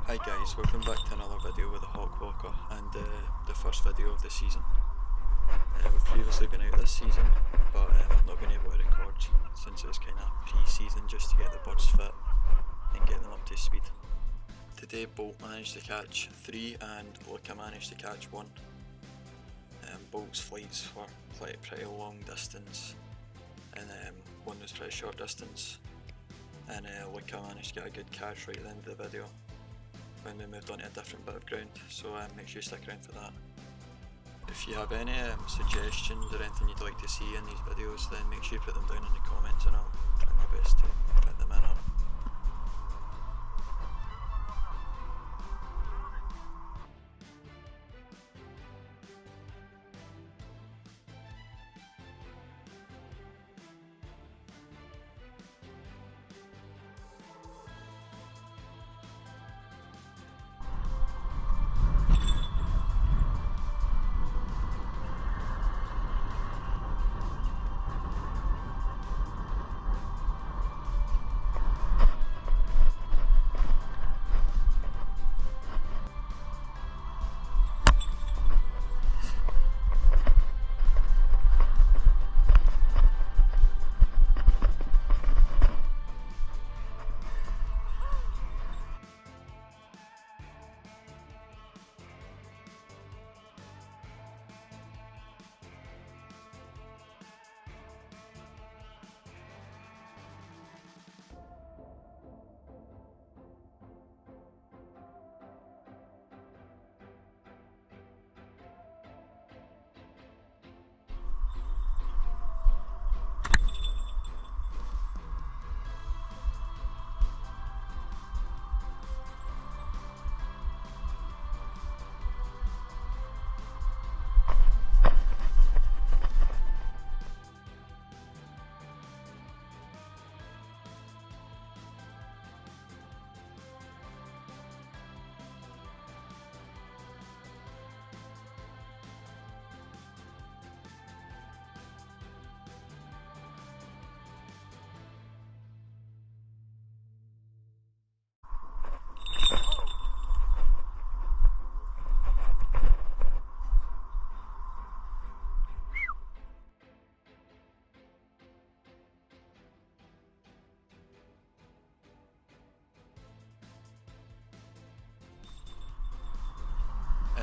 Hi guys, welcome back to another video with the Hawk Walker and the first video of the season. We've previously been out this season, but I've not been able to record since it was kind of pre-season just to get the birds fit and get them up to speed. Today Bolt managed to catch 3 and Luca managed to catch 1. Bolt's flights were pretty long distance and one was pretty short distance, and Luca managed to get a good catch right at the end of the video when we moved on to a different bit of ground, so make sure you stick around for that. If you have any suggestions or anything you'd like to see in these videos, then make sure you put them down in the comments and I'll try my best to fit them in.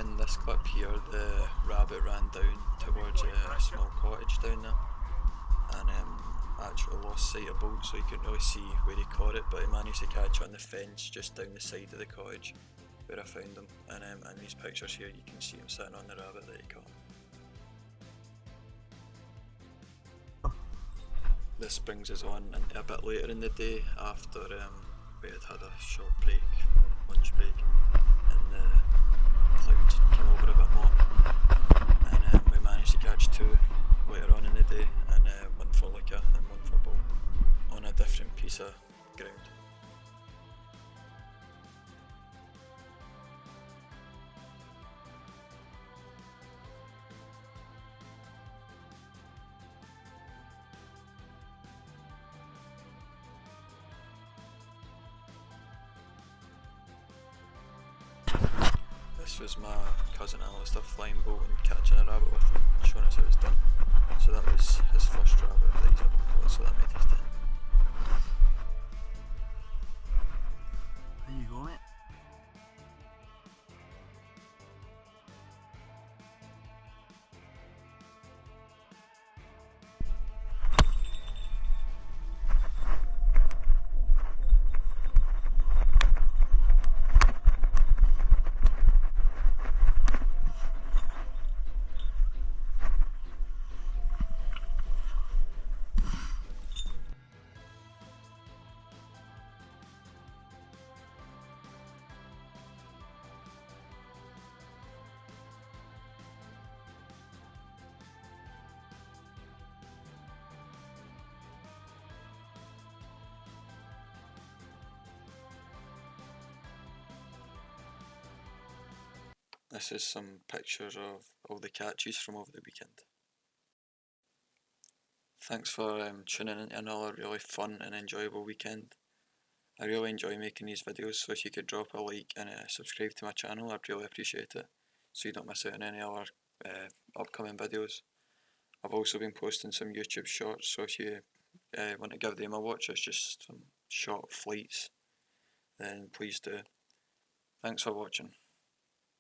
In this clip here, the rabbit ran down towards a small cottage down there and actually lost sight of Bolt, so he couldn't really see where he caught it, but he managed to catch it on the fence just down the side of the cottage where I found him, and in these pictures here you can see him sitting on the rabbit that he caught. This brings us on a bit later in the day after we had a short break, lunch break, and the clouds came over a bit more, and we managed to catch 2 later on in the day, and one for Luca and one for Bolt on a different piece of ground. This was my cousin Alistair flying Bolt and catching a rabbit with him, showing us how it's done. So that was his first rabbit that he's ever caught, so that made his day. There you go, mate. This is some pictures of all the catches from over the weekend. Thanks for tuning in to another really fun and enjoyable weekend. I really enjoy making these videos, so if you could drop a like and subscribe to my channel, I'd really appreciate it, so you don't miss out on any other upcoming videos. I've also been posting some YouTube shorts, so if you want to give them a watch, it's just some short flights, then please do. Thanks for watching.